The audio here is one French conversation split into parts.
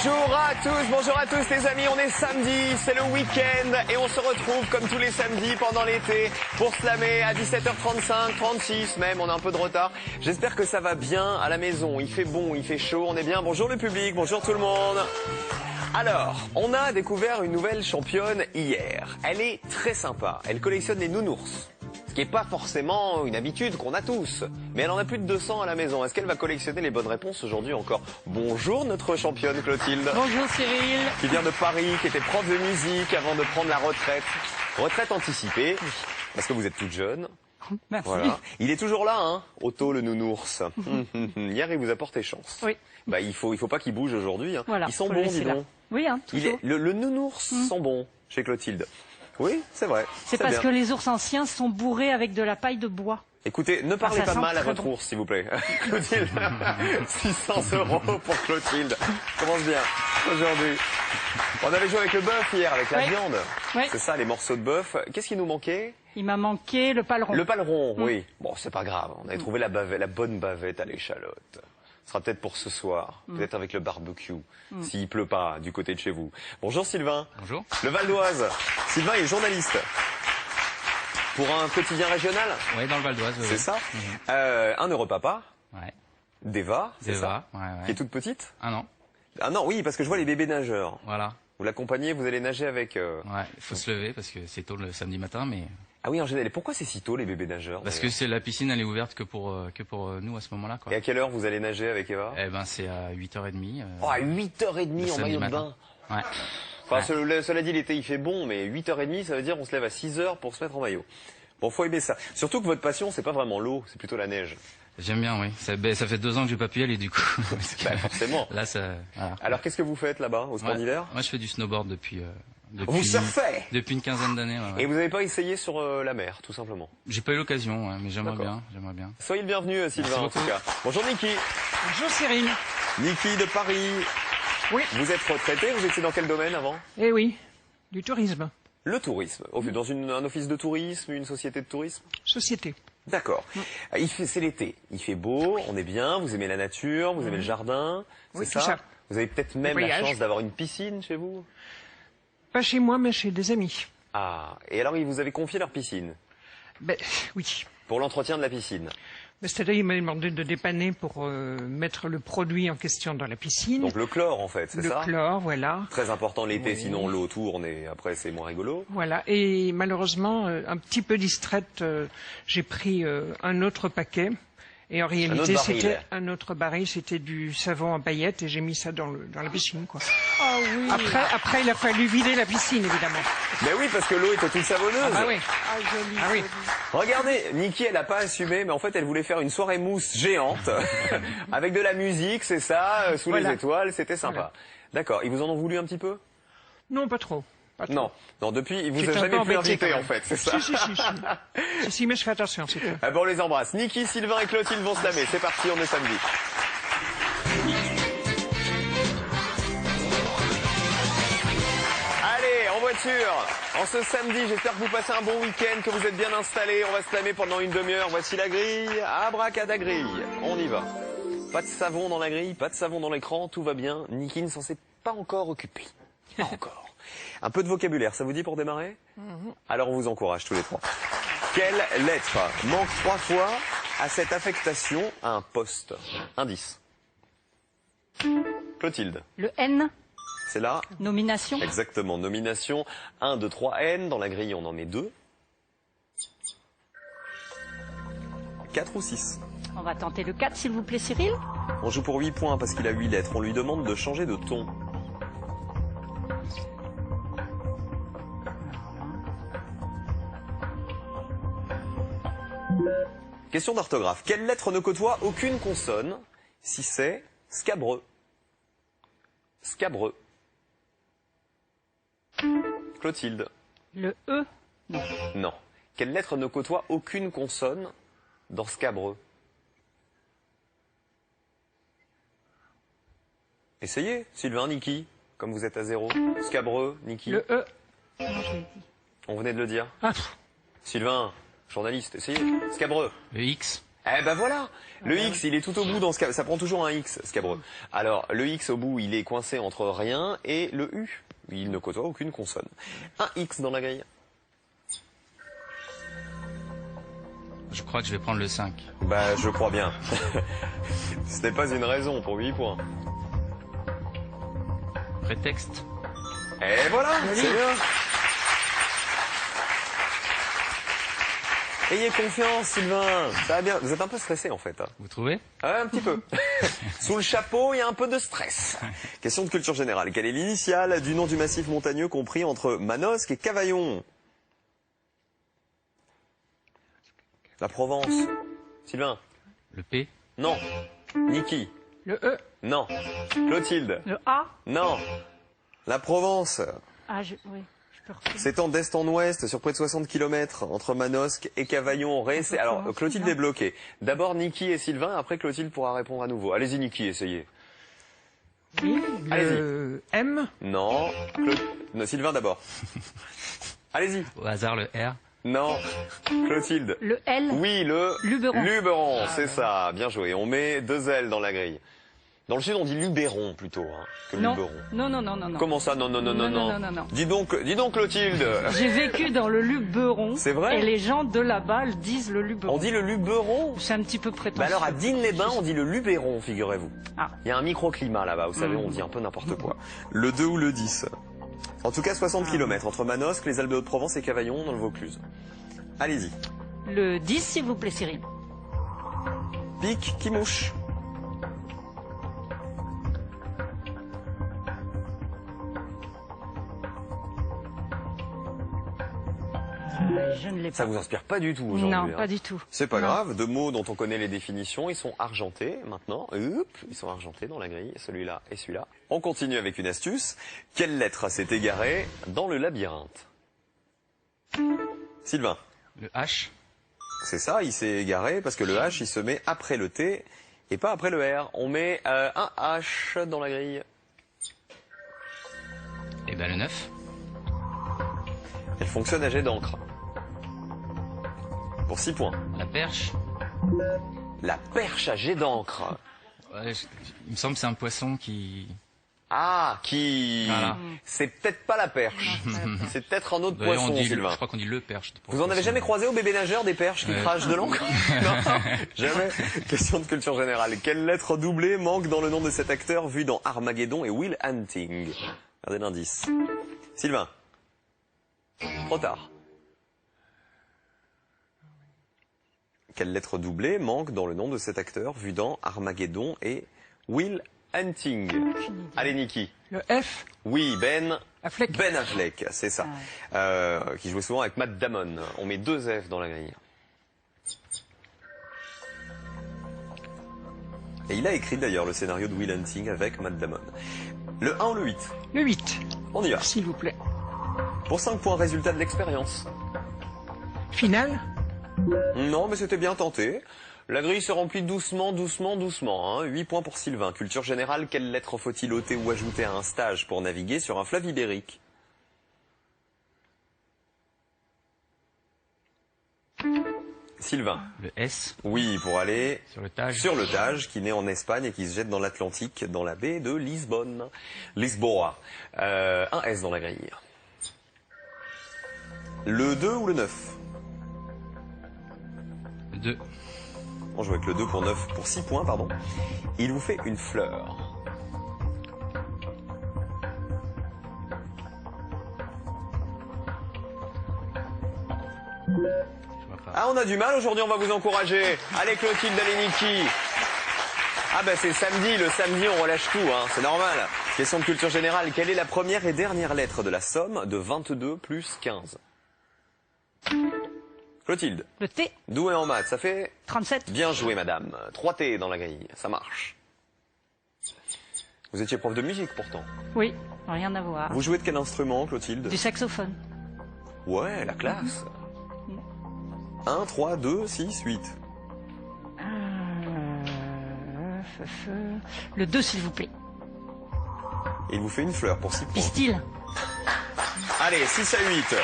Bonjour à tous les amis, on est samedi, c'est le week-end et on se retrouve comme tous les samedis pendant l'été pour slammer à 17h35, 36 même, on a un peu de retard. J'espère que ça va bien à la maison, il fait bon, il fait chaud, on est bien. Bonjour le public, bonjour tout le monde. Alors, on a découvert une nouvelle championne hier. Elle est très sympa, elle collectionne les nounours. Ce qui n'est pas forcément une habitude qu'on a tous. Mais elle en a plus de 200 à la maison. Est-ce qu'elle va collectionner les bonnes réponses aujourd'hui encore? Bonjour notre championne Clotilde. Bonjour Cyril. Qui vient de Paris, qui était prof de musique avant de prendre la retraite. Retraite anticipée, parce que vous êtes toute jeune. Merci. Voilà. Il est toujours là, hein, Otto le nounours. Hier, il vous a porté chance. Oui. Bah, il faut pas qu'il bouge aujourd'hui. Hein. Voilà, Ils sont bons, dis donc. Oui, hein, toujours. Le nounours sont bons chez Clotilde. Oui, c'est vrai. C'est parce que les ours anciens sont bourrés avec de la paille de bois. Écoutez, ne parlez pas mal à votre bon. ours, s'il vous plaît. Clotilde, 600 € pour Clotilde. Commence bien, aujourd'hui. On avait joué avec le bœuf hier, avec la viande. Oui. C'est ça, les morceaux de bœuf. Qu'est-ce qui nous manquait? Il m'a manqué le paleron. Le paleron, oui. Bon, c'est pas grave. On avait trouvé la bonne bavette à l'échalote. Ce sera peut-être pour ce soir, peut-être avec le barbecue, s'il pleut pas du côté de chez vous. Bonjour Sylvain. Bonjour. Le Val d'Oise. Sylvain est journaliste. Pour un quotidien régional. Oui, dans le Val d'Oise. C'est ça. Un Europapa. Ouais. d'Eva, c'est ça, ouais. qui est toute petite. Un an. Ah non, oui, parce que je vois les bébés nageurs. Voilà. Vous l'accompagnez, vous allez nager avec... Ouais, il faut se lever parce que c'est tôt le samedi matin, mais... Ah oui, en général. Pourquoi c'est si tôt, les bébés nageurs? Parce que la piscine, elle est ouverte que pour nous à ce moment-là, quoi. Et à quelle heure vous allez nager avec Eva? Eh ben, c'est à 8h30. Oh, à 8h30 en maillot de bain. Ouais. Enfin, cela dit, l'été, il fait bon, mais 8h30, ça veut dire on se lève à 6h pour se mettre en maillot. Bon, faut aimer ça. Surtout que votre passion, c'est pas vraiment l'eau, c'est plutôt la neige. J'aime bien, oui. Ça fait 2 ans que j'ai pas pu y aller, du coup. Bah, forcément. Là, ça... Voilà. Alors, qu'est-ce que vous faites là-bas, au sport d'hiver? Moi, je fais du snowboard depuis vous surfez? Depuis une quinzaine d'années, ouais. Et vous n'avez pas essayé sur la mer, tout simplement? J'ai pas eu l'occasion, ouais, mais j'aimerais bien. Soyez le bienvenu, Sylvain, en tout cas. Bonjour, Niki. Bonjour Cyril. Niki de Paris. Oui. Vous êtes retraité, vous étiez dans quel domaine avant? Eh oui, du tourisme. Le tourisme. Dans un office de tourisme, une société de tourisme? Société. D'accord. C'est l'été. Il fait beau, on est bien, vous aimez la nature, vous aimez le jardin, Oui, c'est tout ça. Vous avez peut-être même la chance d'avoir une piscine chez vous? Pas chez moi, mais chez des amis. Ah, et alors ils vous avaient confié leur piscine? Ben, oui. Pour l'entretien de la piscine? C'est-à-dire, il m'a demandé de dépanner pour mettre le produit en question dans la piscine. Donc le chlore, en fait, c'est ça? Le chlore, voilà. Très important l'été, sinon l'eau tourne et après c'est moins rigolo. Voilà. Et malheureusement, un petit peu distraite, j'ai pris un autre paquet. Et en réalité, c'était un autre baril, c'était du savon en paillettes et j'ai mis ça dans la piscine, quoi. Ah oui. Après, il a fallu vider la piscine, évidemment. Mais oui, parce que l'eau était toute savonneuse. Ah oui. Ah, joli, Ah oui. joli. Regardez, Niki, elle n'a pas assumé, mais en fait, elle voulait faire une soirée mousse géante, avec de la musique, c'est ça, sous les étoiles, c'était sympa. Voilà. D'accord, ils vous en ont voulu un petit peu? Non, pas trop. Pas trop. Non, depuis, il vous J'étais a un jamais peu pu embêté, inviter, quand en même. fait, c'est ça? Si, mais je fais attention, c'est tout. Ah bon, on les embrasse. Niki, Sylvain et Clotilde vont slammer. C'est parti, on est samedi. Allez, en voiture, en ce samedi, j'espère que vous passez un bon week-end, que vous êtes bien installés. On va slammer pendant une demi-heure. Voici la grille. Abracadagrille. On y va. Pas de savon dans la grille, pas de savon dans l'écran, tout va bien. Niki ne s'en s'est pas encore occupé. Pas encore. Un peu de vocabulaire, ça vous dit pour démarrer? Alors on vous encourage tous les trois. Quelle lettre manque 3 fois à cette affectation à un poste? Indice. Clotilde. Le N, C'est là? nomination. Exactement, nomination. 1, 2, 3, N. Dans la grille, on en met 2. 4 ou 6? On va tenter le 4, s'il vous plaît, Cyril. On joue pour 8 points parce qu'il a 8 lettres. On lui demande de changer de ton. Question d'orthographe. Quelle lettre ne côtoie aucune consonne si c'est scabreux? Scabreux. Clotilde. Le E, Non. Quelle lettre ne côtoie aucune consonne dans scabreux? Essayez, Sylvain, Niki, comme vous êtes à 0. Scabreux, Niki. le E. On venait de le dire. Ah, Sylvain, journaliste, essayez. Scabreux. Le X. Eh ben voilà, le X, il est tout au bout dans ce ça prend toujours un X, scabreux. Alors, le X au bout, il est coincé entre rien et le U. Il ne côtoie aucune consonne. Un X dans la grille. Je crois que je vais prendre le 5. Bah, je crois bien. Ce n'est pas une raison pour 8 points. Prétexte. Et voilà, c'est bien. Ayez confiance, Sylvain. Ça va bien. Vous êtes un peu stressé, en fait. Vous trouvez? Un petit peu. Sous le chapeau, il y a un peu de stress. Question de culture générale. Quelle est l'initiale du nom du massif montagneux compris entre Manosque et Cavaillon? La Provence. Sylvain? Le P. Non. Niki? Le E. Non. Clotilde? Le A. Non. La Provence. Ah, oui, je peux refaire. S'étend d'est en ouest sur près de 60 km entre Manosque et Cavaillon. Alors, Clotilde est bloquée. D'abord Niki et Sylvain, après Clotilde pourra répondre à nouveau. Allez-y Niki, essayez. Oui, Allez-y. le M. Non. Non, Sylvain d'abord. Allez-y. Au hasard, le R. Non. Clotilde. Le L. Oui, le Luberon. Luberon, c'est ça. Bien joué. On met 2 L dans la grille. Dans le sud, on dit Luberon plutôt que Non. Luberon. Non. Comment ça? Non. Non. Dis donc Clotilde. J'ai vécu dans le Luberon. C'est vrai? Et les gens de là-bas disent le Luberon. On dit le Luberon? C'est un petit peu prétentieux. Bah alors à Digne-les-Bains, on dit le Luberon, figurez-vous. Ah. Il y a un microclimat là-bas, vous savez, on dit un peu n'importe quoi. Le 2 ou le 10. En tout cas, 60 km entre Manosque, les Alpes de Haute-Provence et Cavaillon dans le Vaucluse. Allez-y. Le 10, s'il vous plaît, Cyril. Pique qui mouche. Je ne l'ai pas. Ça vous inspire pas du tout aujourd'hui. Non, hein. pas du tout. C'est pas Non. grave, deux mots dont on connaît les définitions, ils sont argentés maintenant. Hop, ils sont argentés dans la grille, celui-là et celui-là. On continue avec une astuce. Quelle lettre s'est égarée dans le labyrinthe? Sylvain. Le H. C'est ça, il s'est égaré parce que le H, il se met après le T et pas après le R. On met un H dans la grille. Et ben le 9. Elle fonctionne à jet d'encre. Pour 6 points. La perche. La perche à jet d'encre. Ouais, il me semble que c'est un poisson qui... Ah, qui... Voilà. C'est peut-être pas la perche. C'est peut-être un autre D'ailleurs, poisson, je Sylvain. crois qu'on dit le perche. Vous en avez jamais croisé au bébé nageur des perches qui Ouais. crachent de l'encre? Non, jamais. Question de culture générale. Quelle lettre doublée manque dans le nom de cet acteur vu dans Armageddon et Will Hunting? Regardez l'indice. Sylvain. Trop tard. Quelle lettre doublée manque dans le nom de cet acteur vu dans Armageddon et Will Hunting? Allez, Niki. Le F. Oui, Ben Affleck. Ben Affleck, c'est ça. Qui jouait souvent avec Matt Damon. On met 2 F dans la grille. Et il a écrit d'ailleurs le scénario de Will Hunting avec Matt Damon. Le 1 ou le 8? Le 8. On y va. S'il vous plaît. Pour 5 points, résultat de l'expérience. Finale. Non, mais c'était bien tenté. La grille se remplit doucement. Hein. 8 points pour Sylvain. Culture générale, quelle lettre faut-il ôter ou ajouter à un stage pour naviguer sur un fleuve ibérique? Sylvain. Le S. Oui, pour aller Sur le Tage. sur le Tage, qui naît en Espagne et qui se jette dans l'Atlantique, dans la baie de Lisbonne. Lisboa. Un S dans la grille. Le 2 ou le 9? Le 2. On joue avec le 2 pour 6 points, pardon. Il vous fait une fleur. Je vois pas. Ah, on a du mal aujourd'hui, on va vous encourager. Allez Clotilde, allez Niki. Ah ben c'est samedi, le samedi on relâche tout, hein, c'est normal. Question de culture générale, quelle est la première et dernière lettre de la somme de 22 plus 15? Clotilde, Le T. doué en maths, ça fait 37. bien joué madame. 3 T dans la grille, ça marche. Vous étiez prof de musique pourtant. Oui, rien à voir. Vous jouez de quel instrument Clotilde? Du saxophone. Ouais, la classe. 1, 3, 2, 6, 8. Le 2, s'il vous plaît. Et il vous fait une fleur pour 6 points. Pistil. Allez, 6 à 8.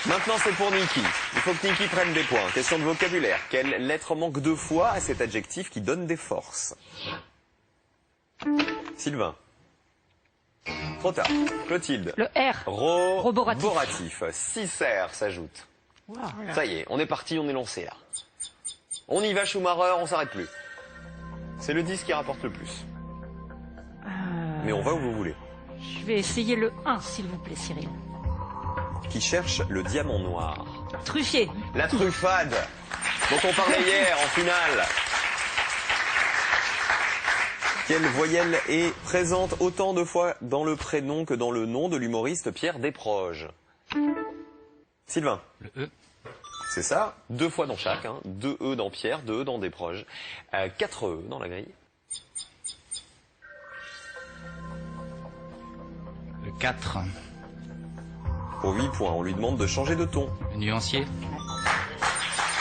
Maintenant, c'est pour Niki. Il faut que Niki prenne des points. Question de vocabulaire. Quelle lettre manque 2 fois à cet adjectif qui donne des forces? Sylvain. Trop tard. Clotilde. Le R. Roboratif. 6 R s'ajoute. Wow. Ça y est, on est parti, on est lancé là. On y va, Schumacher, on s'arrête plus. C'est le 10 qui rapporte le plus. Mais on va où vous voulez. Je vais essayer le 1, s'il vous plaît, Cyril. Qui cherche le diamant noir. Truffier. La truffade, dont on parlait hier en finale. Quelle voyelle est présente autant de fois dans le prénom que dans le nom de l'humoriste Pierre Desproges? Sylvain. Le E. C'est ça, 2 fois dans chaque, hein. 2 E dans Pierre, 2 E dans Desproges. 4 E dans la grille. Le 4. Pour 8 points, on lui demande de changer de ton. Le nuancier.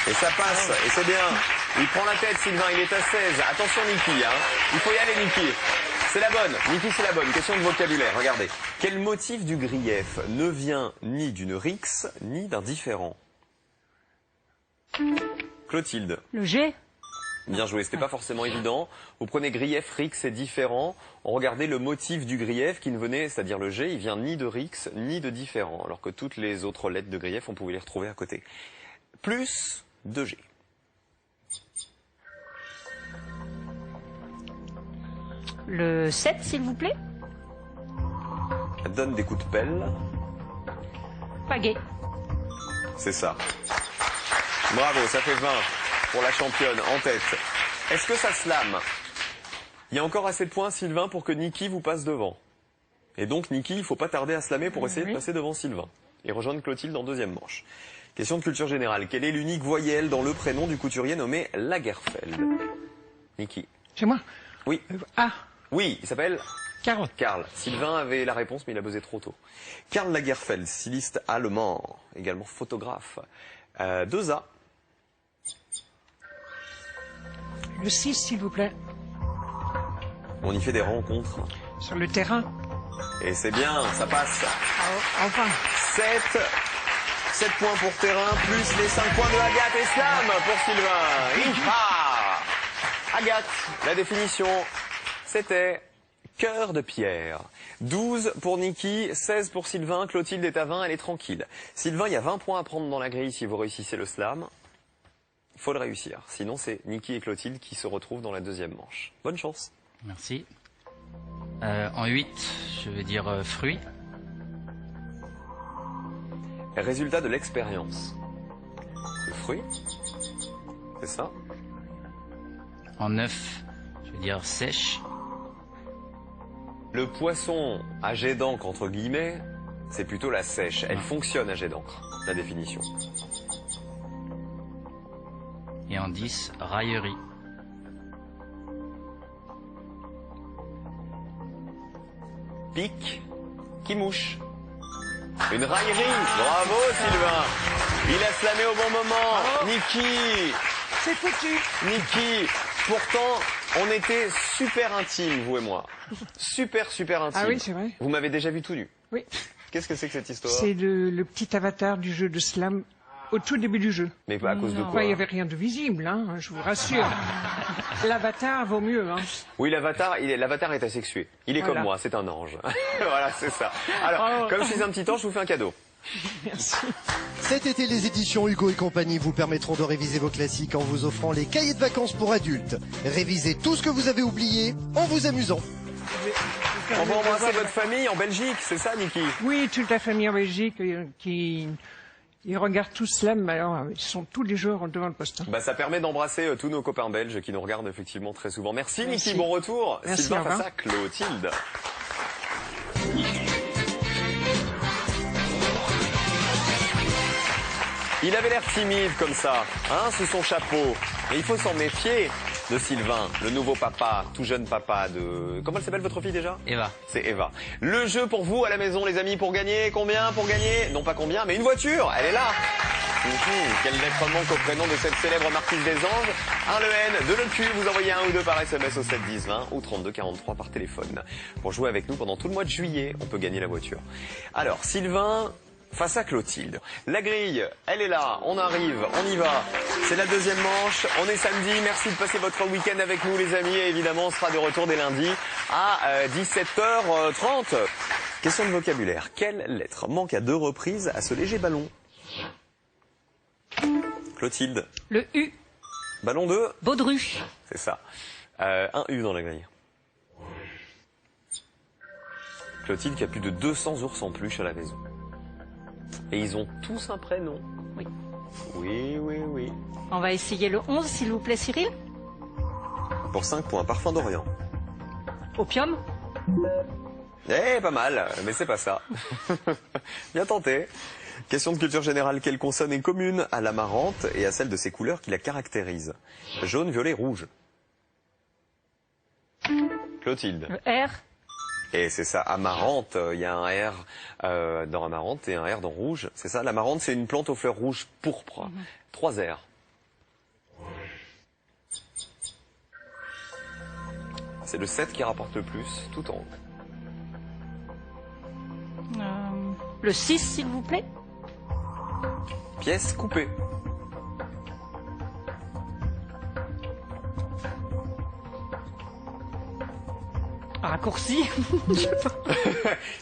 Et ça passe, et c'est bien. Il prend la tête, Sylvain, il est à 16. Attention, Niki, hein. Il faut y aller, Niki. C'est la bonne. Niki, c'est la bonne. Question de vocabulaire, regardez. Quel motif du grief ne vient ni d'une rixe, ni d'un différent? Clotilde. Le G. Bien joué, c'était pas forcément évident. Vous prenez grief, rixe et différent. Regardez le motif du grief qui ne venait, c'est-à-dire le G, il vient ni de rixe, ni de différent. Alors que toutes les autres lettres de grief, on pouvait les retrouver à côté. Plus 2G. Le 7, s'il vous plaît. Donne des coups de pelle. Pagaie. C'est ça. Bravo, ça fait 20 pour la championne en tête. Est-ce que ça se lame? Il y a encore assez de points, Sylvain, pour que Niki vous passe devant. Et donc, Niki, il ne faut pas tarder à se lamer pour essayer de passer devant Sylvain. Et rejoindre Clotilde en deuxième manche. Question de culture générale. Quelle est l'unique voyelle dans le prénom du couturier nommé Lagerfeld? Niki. C'est moi? Oui. Ah, Oui, il s'appelle Karl. Karl. Sylvain avait la réponse, mais il a buzzé trop tôt. Karl Lagerfeld, styliste allemand, également photographe. 2A. Le 6, s'il vous plaît. On y fait des rencontres. Sur le terrain. Et c'est bien, ça passe. Enfin. 7 points pour terrain, plus les 5 points de Agathe et Slam pour Sylvain. Iha. Agathe, la définition, c'était cœur de pierre. 12 pour Niki, 16 pour Sylvain. Clotilde est à 20, elle est tranquille. Sylvain, il y a 20 points à prendre dans la grille si vous réussissez le slam. Il faut le réussir. Sinon, c'est Niki et Clotilde qui se retrouvent dans la deuxième manche. Bonne chance. Merci. En 8, je vais dire fruit. Résultat de l'expérience. Le fruit, c'est ça. En 9, je vais dire sèche. Le poisson à jet d'encre, entre guillemets, c'est plutôt la sèche. Elle fonctionne à jet d'encre, la définition. Et en 10, raillerie. Pique, qui mouche. Une raillerie. Bravo, Sylvain. Il a slamé au bon moment. Niki. C'est foutu. Niki. Pourtant, on était super intimes, vous et moi. Super intimes. Ah oui, c'est vrai. Vous m'avez déjà vu tout nu. Oui. Qu'est-ce que c'est que cette histoire? C'est le petit avatar du jeu de slam au tout début du jeu. Mais à cause de Enfin, quoi? il n'y avait rien de visible, hein, je vous rassure. L'avatar vaut mieux. Hein. Oui, l'avatar est asexué. Il est Voilà. comme moi, c'est un ange. Voilà, c'est ça. Alors, Oh. comme je suis un petit ange, je vous fais un cadeau. Merci. Cet été, les éditions Hugo et compagnie vous permettront de réviser vos classiques en vous offrant les cahiers de vacances pour adultes. Révisez tout ce que vous avez oublié en vous amusant. On va embrasser votre famille en Belgique, c'est ça, Niki? Oui, toute la famille en Belgique qui ils regardent tout slam, alors ils sont tous les jours devant le poste. Bah, ça permet d'embrasser tous nos copains belges qui nous regardent effectivement très souvent. Merci, Merci. Niki, bon retour. Merci, Sylvain au revoir. face à Clotilde. Il avait l'air timide comme ça, hein, sous son chapeau. Mais il faut s'en méfier de Sylvain, le nouveau papa, tout jeune papa de... Comment elle s'appelle votre fille déjà? Eva. C'est Eva. Le jeu pour vous à la maison, les amis, pour gagner. Combien pour gagner? Non pas combien, mais une voiture. Elle est là. Quelle lettre manque au prénom de cette célèbre marquise des anges? Un le N, deux le Q. Vous envoyez 1 ou 2 par SMS au 7 10 20 ou 32 43 par téléphone. Pour jouer avec nous pendant tout le mois de juillet, on peut gagner la voiture. Alors, Sylvain, face à Clotilde. La grille, elle est là, on arrive, on y va. C'est la deuxième manche, on est samedi, merci de passer votre week-end avec nous les amis. Et évidemment, on sera de retour dès lundi à 17h30. Question de vocabulaire, quelle lettre manque à 2 reprises à ce léger ballon? Clotilde. Le U. Ballon de Baudru. C'est ça. Un U dans la grille. Clotilde qui a plus de 200 ours en peluche à la maison. Et ils ont tous un prénom. Oui. Oui, oui, oui. On va essayer le 11, s'il vous plaît, Cyril. Pour 5 points, parfum d'Orient. Opium. Eh, pas mal, mais c'est pas ça. Bien tenté. Question de culture générale, quelle consonne est commune à l'amarante et à celle de ses couleurs qui la caractérisent? Jaune, violet, rouge. Clotilde. Le R. Et c'est ça, amarante, il y a un R dans amarante et un R dans rouge. C'est ça, l'amarante, c'est une plante aux fleurs rouges pourpres. 3 R. C'est le 7 qui rapporte le plus, tout en haut. Le 6, s'il vous plaît. Pièce coupée. Raccourci.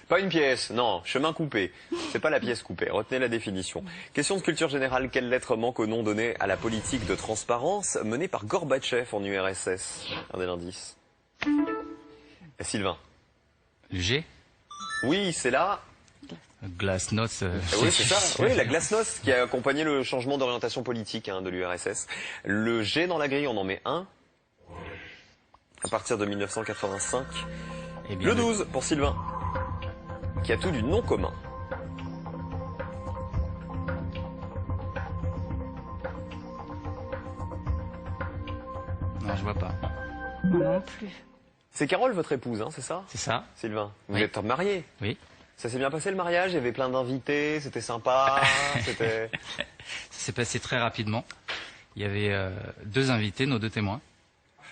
Pas une pièce, non, chemin coupé. C'est pas la pièce coupée, retenez la définition. Question de culture générale, quelle lettre manque au nom donné à la politique de transparence menée par Gorbatchev en URSS? Regardez l'indice. Sylvain. Le G. Oui, c'est là. Glasnost. Oui, c'est ça. Oui, la glasnost qui a accompagné le changement d'orientation politique de l'URSS. Le G dans la grille, on en met un. À partir de 1985. Eh bien, Le 12 pour Sylvain, qui a tout du nom commun. Non, je vois pas. Non plus. C'est Carole, votre épouse, c'est ça, C'est ça? Sylvain? Vous Oui. êtes marié? Oui. Ça s'est bien passé le mariage? Il y avait plein d'invités, c'était sympa, c'était... Ça s'est passé très rapidement. Il y avait 2 invités, nos 2 témoins.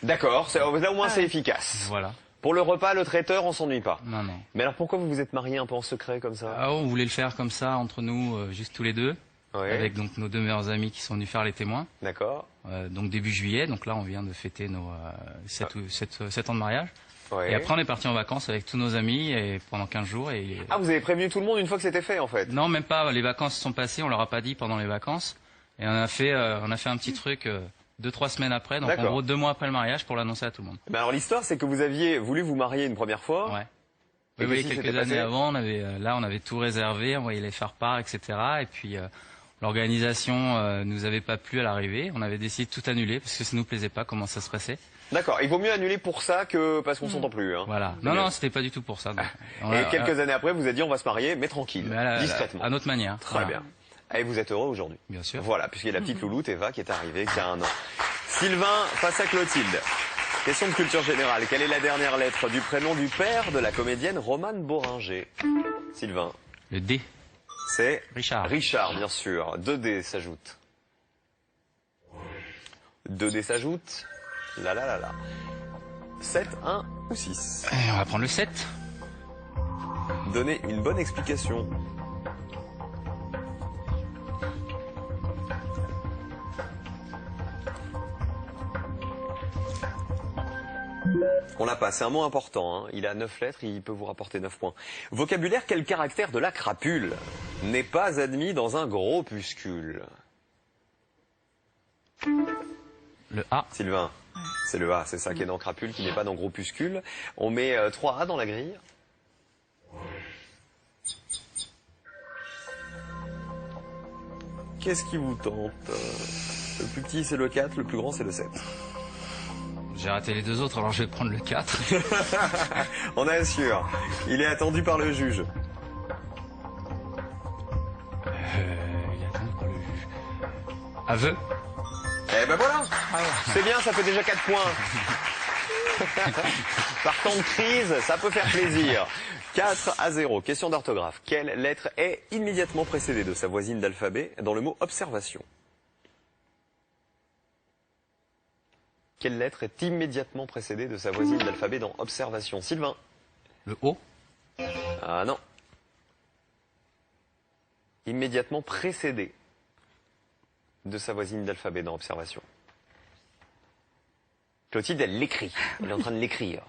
D'accord, là au moins c'est efficace. Voilà. Pour le repas, le traiteur, on s'ennuie pas. Non, non. Mais alors pourquoi vous vous êtes mariés un peu en secret comme ça? Ah, on voulait le faire comme ça, entre nous, juste tous les deux. Ouais. Avec donc nos 2 meilleurs amis qui sont venus faire les témoins. D'accord. Donc début juillet, donc là on vient de fêter nos 7 ans de mariage. Ouais. Et après on est parti en vacances avec tous nos amis et pendant 15 jours. Et... Ah, vous avez prévenu tout le monde une fois que c'était fait en fait? Non, même pas, les vacances sont passées, on leur a pas dit pendant les vacances. Et on a fait un petit truc 2-3 semaines après, donc en gros 2 mois après le mariage pour l'annoncer à tout le monde. Ben alors l'histoire c'est que vous aviez voulu vous marier une première fois. Ouais. Et Oui, qu'est-ce qui quelques s'était années passé? avant, on avait tout réservé, on voyait les faire-part, etc. Et puis l'organisation nous avait pas plu à l'arrivée. On avait décidé de tout annuler parce que ça nous plaisait pas comment ça se passait. D'accord, il vaut mieux annuler pour ça que parce qu'on s'entend plus. Voilà. C'est Non, bien. non, c'était pas du tout pour ça. Donc, Et quelques années après, vous avez dit on va se marier, mais tranquille, mais discrètement. à notre manière. Très bien. Et vous êtes heureux aujourd'hui? Bien sûr. Voilà, puisqu'il y a la petite louloute Eva qui est arrivée, qui a 1 an. Sylvain face à Clotilde. Question de culture générale. Quelle est la dernière lettre du prénom du père de la comédienne Romane Boringer? Sylvain. Le D. C'est Richard. Richard, bien sûr. 2D s'ajoute. 2D s'ajoute. Là, là, là, là. 7, 1 ou 6. On va prendre le 7. Donnez une bonne explication. On l'a pas, c'est un mot important. Il a 9 lettres, il peut vous rapporter 9 points. Vocabulaire, quel caractère de la crapule n'est pas admis dans un groupuscule? Le A. Sylvain, c'est le A, c'est ça qui est dans crapule, qui n'est pas dans groupuscule. On met 3 A dans la grille. Qu'est-ce qui vous tente? Le plus petit c'est le 4, le plus grand c'est le 7. J'ai raté les 2 autres, alors je vais prendre le 4. On assure, il est attendu par le juge. Il est attendu par le juge. Aveu. Eh ben voilà, c'est bien, ça fait déjà 4 points. Par temps de crise, ça peut faire plaisir. 4-0, question d'orthographe. Quelle lettre est immédiatement précédée de sa voisine d'alphabet dans le mot observation? Quelle lettre est immédiatement précédée de sa voisine d'alphabet dans observation? Sylvain. Le O. Ah non. immédiatement précédé de sa voisine d'alphabet dans Observation? Clotilde, elle l'écrit. Elle est en train de l'écrire.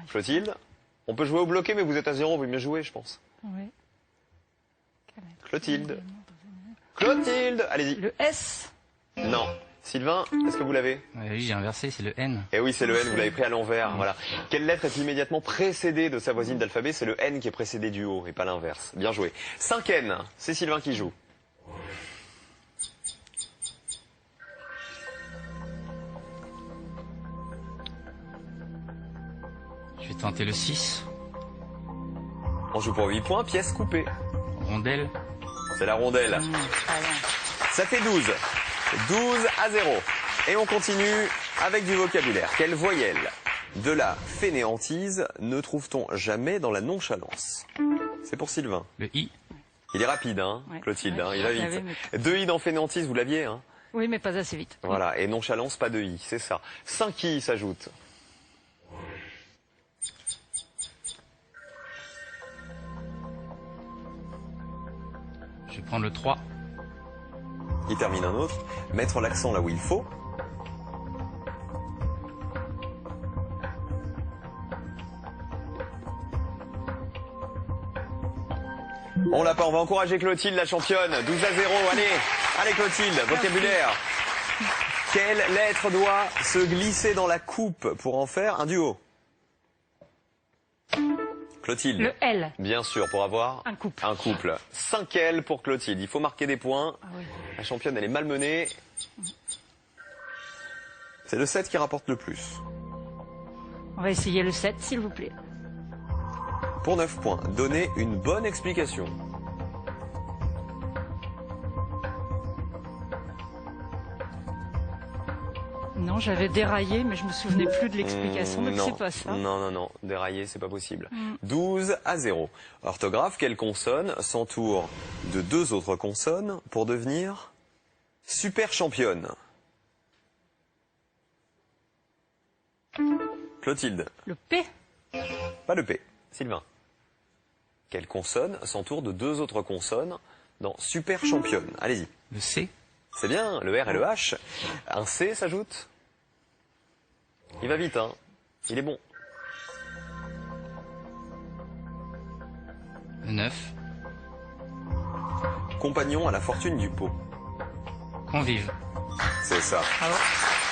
Clotilde, on peut jouer au bloqué, mais vous êtes à 0, vous mieux jouer, je pense. Oui. Clotilde. Clotilde, allez-y. Le S. Non. Sylvain, est-ce que vous l'avez? Oui, j'ai inversé, c'est le N. Eh oui, c'est le N, vous l'avez pris à l'envers. Voilà. Quelle lettre est immédiatement précédée de sa voisine d'alphabet? C'est le N qui est précédé du O et pas l'inverse. Bien joué. 5 N, c'est Sylvain qui joue. Je vais tenter le 6. On joue pour 8 points, pièce coupée. Rondelle. C'est la rondelle. Ça fait 12. 12-0. Et on continue avec du vocabulaire. Quelle voyelle de la fainéantise ne trouve-t-on jamais dans la nonchalance? C'est pour Sylvain. Le I. Il est rapide, hein, Ouais. Clotilde, hein, Ouais, il va je l'avais, vite. mais- 2 I dans fainéantise, vous l'aviez, hein? Oui, mais pas assez vite. Voilà, et nonchalance, pas de I, c'est ça. 5 I s'ajoutent. Je vais prendre le 3. Il termine un autre. Mettre l'accent là où il faut. On l'a pas, on va encourager Clotilde, la championne. 12-0, allez, allez Clotilde, vocabulaire. Quelle lettre doit se glisser dans la coupe pour en faire un duo? Clotilde. Le L. Bien sûr, pour avoir Un couple. un couple. 5 L pour Clotilde. Il faut marquer des points. Ah oui. La championne, elle est malmenée. C'est le 7 qui rapporte le plus. On va essayer le 7, s'il vous plaît. Pour 9 points, donnez une bonne explication. Non, j'avais déraillé, mais je me souvenais plus de l'explication, donc non, c'est pas ça. non, dérailler, c'est pas possible. 12-0. Orthographe, quelle consonne s'entoure de 2 autres consonnes pour devenir super championne? Clotilde. Le P. Pas le P. Sylvain. Quelle consonne s'entoure de 2 autres consonnes dans super championne? Allez-y. Le C. C'est bien, le R et le H. Un C s'ajoute. Il va vite, hein. Il est bon. Le 9. Compagnon à la fortune du pot. Convive. C'est ça. Bravo.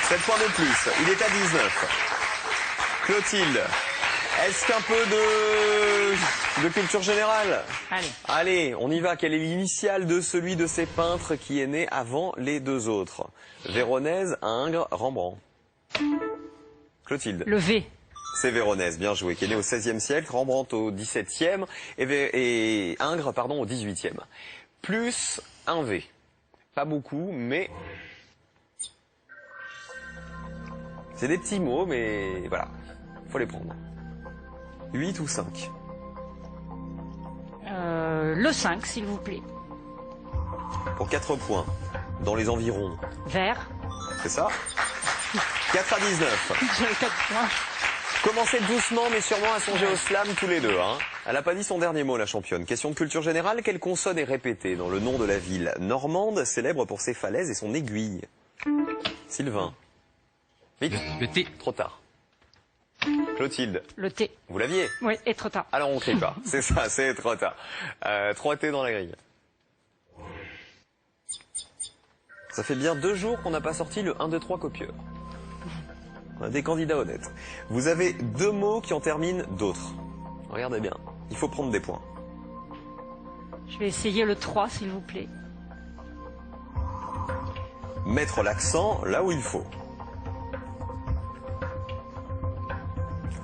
7 points de plus. Il est à 19. Clotilde, est-ce qu'un peu de culture générale? Allez. Allez, on y va. Quelle est l'initiale de celui de ces peintres qui est né avant les 2 autres? Véronèse, Ingres, Rembrandt. Clotilde. Le V. C'est Véronèse, bien joué, qui est né au XVIe siècle, Rembrandt au XVIIe et Ingres, pardon, au XVIIIe. Plus un V. Pas beaucoup, mais c'est des petits mots, mais voilà, faut les prendre. 8 ou 5? Le 5, s'il vous plaît. Pour 4 points, dans les environs, Vert. c'est ça? 4 à 19. J'avais 4 points. Commencez doucement mais sûrement à songer au slam tous les deux. Hein. Elle n'a pas dit son dernier mot, la championne. Question de culture générale, quelle consonne est répétée dans le nom de la ville normande, célèbre pour ses falaises et son aiguille? Sylvain. Vite. Le T. Trop tard. Clotilde. Le T. Vous l'aviez? Oui, et trop tard. Alors on crie pas. C'est ça, c'est trop tard. 3 T dans la grille. Ça fait bien 2 jours qu'on n'a pas sorti le 1, 2, 3 copieur. On a des candidats honnêtes. Vous avez 2 mots qui en terminent d'autres. Regardez bien. Il faut prendre des points. Je vais essayer le 3, s'il vous plaît. Mettre l'accent là où il faut.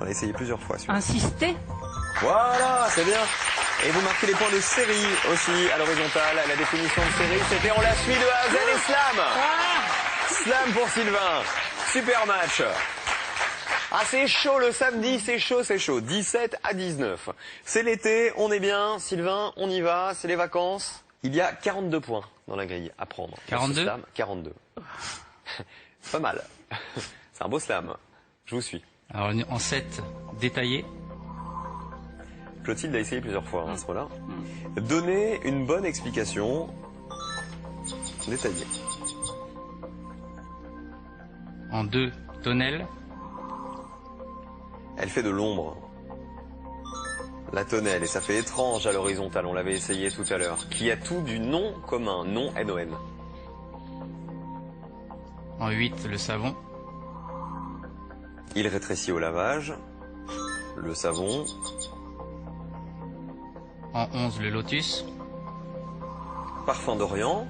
On a essayé plusieurs fois. celui-là. Insister. Voilà, c'est bien. Et vous marquez les points de série aussi à l'horizontale. La définition de série, c'était on la suit de A à Z et slam. Slam pour Sylvain. Super match. Ah, c'est chaud le samedi, c'est chaud, c'est chaud. 17 à 19. C'est l'été, on est bien. Sylvain, on y va, c'est les vacances. Il y a 42 points dans la grille à prendre. 42 Slam, 42. C'est pas mal. C'est un beau slam. Je vous suis. Alors en 7, détaillé. Clotilde a essayé plusieurs fois à ce moment-là. Donnez une bonne explication détaillée. En 2, tonnelle. Elle fait de l'ombre. La tonnelle, et ça fait étrange à l'horizontale, on l'avait essayé tout à l'heure, qui a tout du nom commun, non N-O-N. En 8, le savon. Il rétrécit au lavage, le savon. En 11, le lotus. Parfum d'Orient,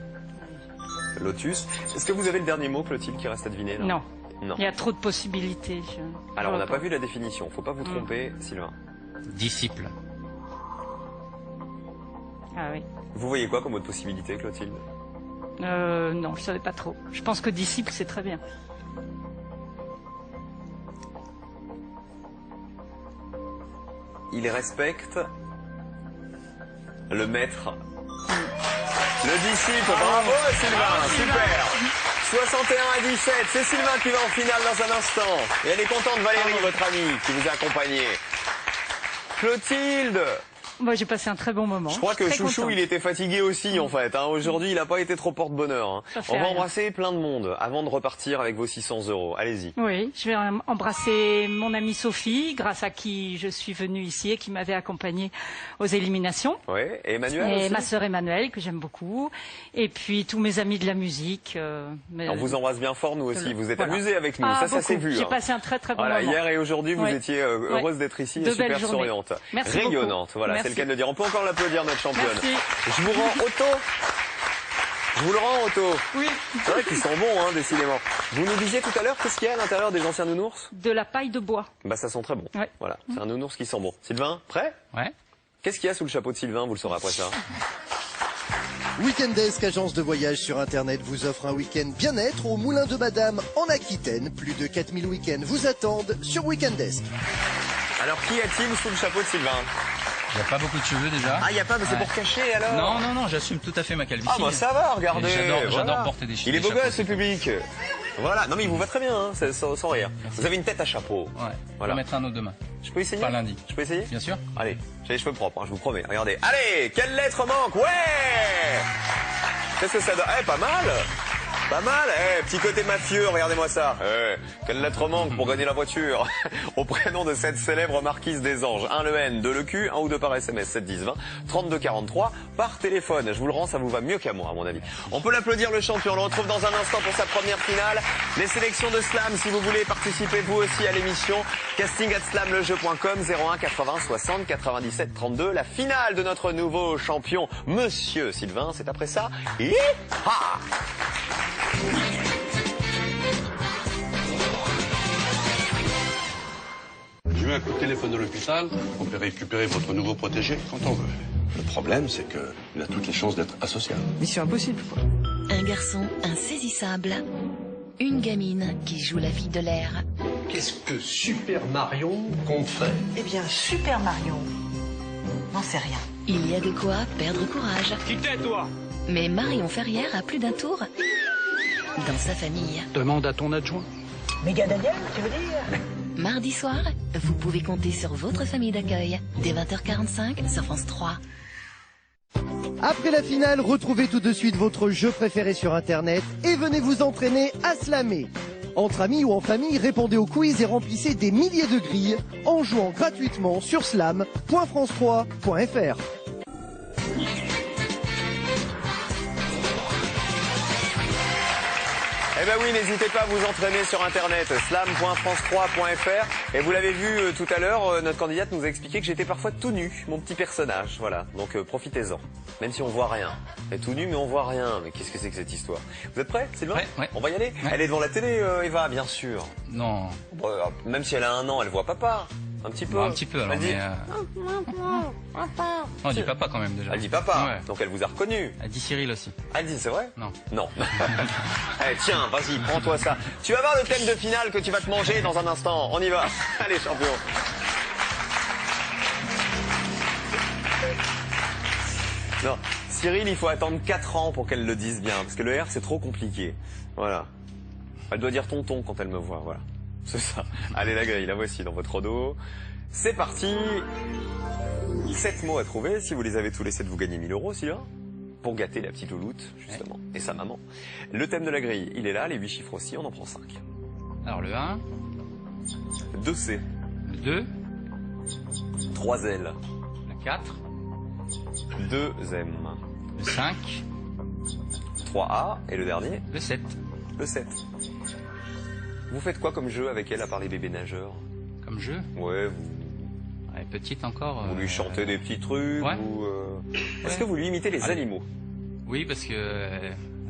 lotus. Est-ce que vous avez le dernier mot, Clotilde, qui reste à deviner là? Non. Non. Il y a trop de possibilités. Alors, on n'a pas vu la définition, faut pas vous tromper, Sylvain. Disciple. Ah oui. Vous voyez quoi comme autre possibilité, Clotilde? Non, je savais pas trop. Je pense que disciple, c'est très bien. Il respecte le maître. Le disciple, bravo Sylvain, super. 61-17, c'est Sylvain qui va en finale dans un instant. Et elle est contente, Valérie, votre amie, qui vous a accompagné. Clotilde! Moi, j'ai passé un très bon moment. Je crois que Très Chouchou, contente. il était fatigué aussi, en fait. Hein. Aujourd'hui, il n'a pas été trop porte-bonheur. Hein. Ça fait On va rien. embrasser plein de monde avant de repartir avec vos 600 €. Allez-y. Oui, je vais embrasser mon amie Sophie, grâce à qui je suis venue ici et qui m'avait accompagnée aux éliminations. Oui, et Emmanuel Et aussi. ma sœur Emmanuelle, que j'aime beaucoup. Et puis tous mes amis de la musique. On vous embrasse bien fort, nous aussi. Vous êtes Voilà. amusés avec nous, Ah, ça s'est beaucoup. vu. J'ai Hein. passé un très très bon Voilà, moment. hier et aujourd'hui, vous Ouais. étiez heureuse d'être ici et De super belles journées. souriante. Merci Rayonnante, beaucoup. voilà, c'est Merci. le cas de le dire. On peut encore l'applaudir, notre championne. Merci. Je vous rends Otto. Je vous le rends, Otto. Oui. C'est vrai qu'ils sont bons, hein, décidément. Vous nous disiez tout à l'heure, qu'est-ce qu'il y a à l'intérieur des anciens nounours? De la paille de bois. Bah, ça sent très bon. Ouais. Voilà, c'est un nounours qui sent bon. Sylvain, prêt? Ouais. Qu'est-ce qu'il y a sous le chapeau de Sylvain? Vous le saurez après ça. Weekendesk, agence de voyage sur Internet, vous offre un week-end bien-être au Moulin de Madame en Aquitaine. Plus de 4000 week-ends vous attendent sur Weekendesk. Alors, qu'y a-t-il sous le chapeau de Sylvain? Il n'y a pas beaucoup de cheveux déjà. Ah, il n'y a pas, mais c'est Ouais. pour cacher alors? Non, j'assume tout à fait ma calvitie. Ah bah ça va, regardez. J'adore voilà. porter des Il est beau chapeaux, gosse ce c'est public. Voilà, non mais il vous va très bien, hein, sans rire. Vous avez une tête à chapeau. Ouais. Voilà. Je vais mettre un autre demain. Je peux essayer? Pas lundi. Je peux essayer? Bien sûr. Allez, j'ai les cheveux propres, hein, je vous promets. Regardez. Allez, quelle lettre manque? Ouais! Qu'est-ce que ça donne? Eh, pas mal! Pas mal, petit côté mafieux, regardez-moi ça. Quelle lettre manque pour gagner la voiture? Au prénom de cette célèbre marquise des anges. 1 le N, 2 le Q, 1 ou 2 par SMS, 7 10 20, 32 43 par téléphone. Je vous le rends, ça vous va mieux qu'à moi, à mon avis. On peut l'applaudir, le champion. On le retrouve dans un instant pour sa première finale. Les sélections de slam, si vous voulez participer vous aussi à l'émission. casting@slamlejeu.com, 01 80 60 97 32. La finale de notre nouveau champion, Monsieur Sylvain. C'est après ça. Et ha! J'ai eu un coup de téléphone de l'hôpital. On peut récupérer votre nouveau protégé quand on veut. Le problème, c'est qu'il a toutes les chances d'être asocial. Mission impossible, quoi. Un garçon insaisissable. Une gamine qui joue la fille de l'air. Qu'est-ce que Super Mario compte faire? Eh bien, Super Mario, n'en sait rien. Il y a de quoi perdre courage. Qui t'es, toi? Mais Marion Ferrière a plus d'un tour dans sa famille. Demande à ton adjoint. Méga Daniel, tu veux dire? Mardi soir, vous pouvez compter sur votre famille d'accueil. Dès 20h45 sur France 3. Après la finale, retrouvez tout de suite votre jeu préféré sur Internet et venez vous entraîner à slammer. Entre amis ou en famille, répondez au quiz et remplissez des milliers de grilles en jouant gratuitement sur slam.france3.fr. Eh ben oui, n'hésitez pas à vous entraîner sur internet, slam.france3.fr. Et vous l'avez vu tout à l'heure, notre candidate nous a expliqué que j'étais parfois tout nu, mon petit personnage, voilà. Donc profitez-en, même si on voit rien. Elle est tout nu mais on voit rien. Mais qu'est-ce que c'est que cette histoire? Vous êtes prêts, Sylvain? Ouais. On va y aller? Ouais. Elle est devant la télé, Eva, bien sûr. Non. Même si elle a 1 an, elle voit papa. Un petit peu. Bon, un petit peu alors, Elle dit, mais... On dit papa quand même déjà. elle dit papa, Ouais. donc elle vous a reconnu. Elle dit Cyril aussi. Elle dit, c'est vrai? Non. Non. Eh, tiens, vas-y, prends-toi ça. Tu vas voir le thème de finale que tu vas te manger dans un instant. On y va. Allez, champion. Non, Cyril, il faut attendre 4 ans pour qu'elle le dise bien, parce que le R, c'est trop compliqué. Voilà. Elle doit dire tonton quand elle me voit, voilà. C'est ça. Allez, la grille, la voici dans votre dos. C'est parti. 7 mots à trouver. Si vous les avez tous les 7, vous gagnez 1000 euros, Sylvain. Pour gâter la petite louloute, justement, et sa maman. Le thème de la grille, il est là. Les 8 chiffres aussi, on en prend 5. Alors le 1. 2C. Le 2. 3L. Le 4. 2M. Le 5. 3A. Et le dernier? Le 7. Le 7. Vous faites quoi comme jeu avec elle, à part les bébés nageurs? Comme jeu? Ouais, Elle est petite encore. Vous lui chantez des petits trucs? Ouais. Est-ce que vous lui imitez les animaux? Oui, parce que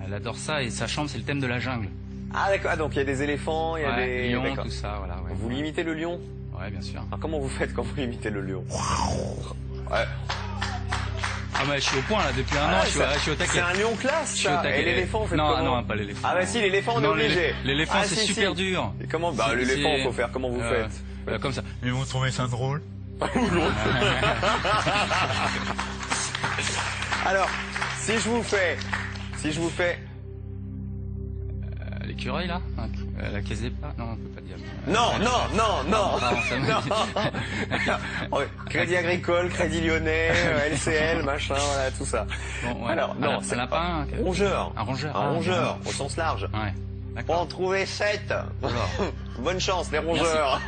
elle adore ça et sa chambre c'est le thème de la jungle. Ah d'accord, donc il y a des éléphants, il y a des... lions, D'accord. tout ça, voilà. Ouais. Vous lui imitez le lion? Ouais, bien sûr. Alors comment vous faites quand vous imitez le lion? Ouais. Ah mais je suis au point là, depuis un an, je suis au taquet. C'est un lion classe, ça. Et l'éléphant, vous faites non, comment? Non, pas l'éléphant. Ah bah si, l'éléphant, on est obligé. L'éléphant, c'est si, super dur. Et comment? Bah l'éléphant, faut faire comment vous faites? Comme ça. Mais vous trouvez ça drôle? Alors, si je vous fais... L'écureuil là? La caisse des pas? Non, on peut pas dire. Non. Pardon, ça me dit. Crédit Agricole, Crédit Lyonnais, LCL, machin, voilà, tout ça. Bon, ouais. Alors, non, c'est un lapin. Rongeur. Un rongeur. Un rongeur, au sens large. Ouais. Pour en trouver 7. Bonne chance, les rongeurs.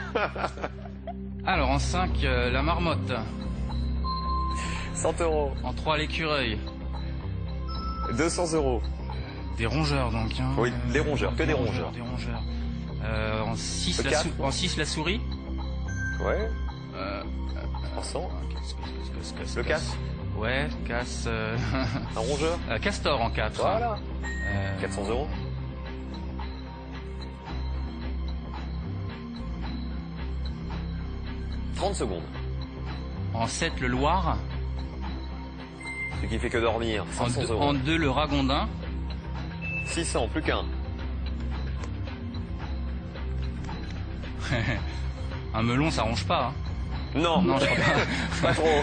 Alors, en 5, la marmotte. 100 euros. En 3, l'écureuil. 200 euros. Des rongeurs, donc. Hein. Oui, des rongeurs, que des rongeurs. Des rongeurs. En 6, la souris. Ouais. 300. Le casse. Ouais, casse. Un rongeur. Castor en 4. Voilà. 400 euros. « 30 secondes. En 7, le Loir. Ce qui fait que dormir. 500 euros. En 2, le Ragondin. 600, plus qu'un. Un melon, ça ronge pas. Hein. Non, je crois pas. Pas trop.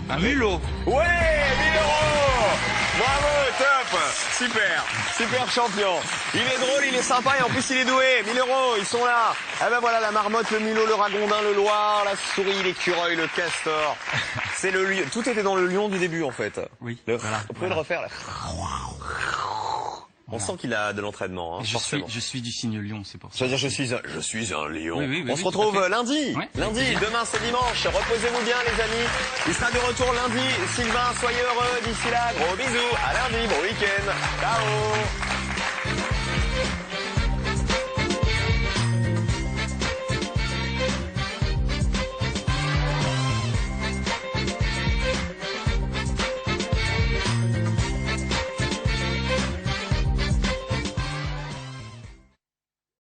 Un mulot. Ouais, 1000 euros. Bravo, top. Super champion. Il est drôle, il est sympa et en plus il est doué. 1000 euros, ils sont là. Ah ben voilà, la marmotte, le mulot, le ragondin, le loir, la souris, l'écureuil, le castor. C'est le lion. Tout était dans le lion du début en fait. Oui. Voilà. Vous pouvez le refaire là. On sent qu'il a de l'entraînement, hein, forcément. Je suis du signe lion, c'est pour ça. C'est-à-dire je suis un lion. Oui, on se retrouve lundi. Ouais, lundi, demain c'est dimanche. Reposez-vous bien les amis. Il sera de retour lundi. Sylvain, soyez heureux. D'ici là, gros bisous. À lundi, bon week-end. Ciao.